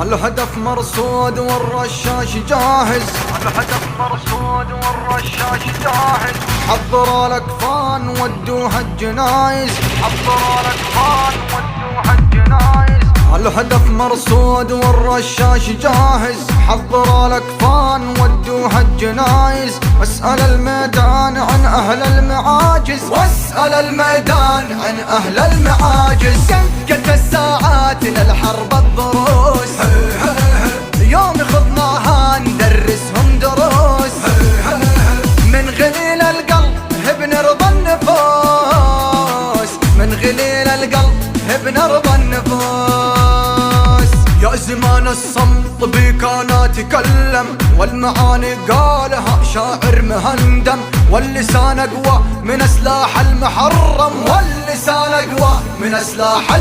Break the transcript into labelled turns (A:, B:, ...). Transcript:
A: الهدف مرصود والرشاش جاهز، الهدف مرصود والرشاش جاهز. حضروا الاكفان ودوها الجنايز، حضروا الاكفان ودوها الجنايز. الهدف مرصود والرشاش جاهز، حضروا الاكفان ودوها الجنايز. واسأل الميدان عن اهل المعاجز، واسأل الميدان عن اهل المعاجز. دقت الساعات للحرب الضروس، يوم خضناها ندرسهم دروس. من غليل القلب بنرضى النفوس، من غليل القلب بنرضى النفوس. يا زمان الصمت بي كان يتكلم، والمعاني قالها شاعر مهندم. واللسان اقوى من سلاح المحرم، واللسان اقوى من سلاح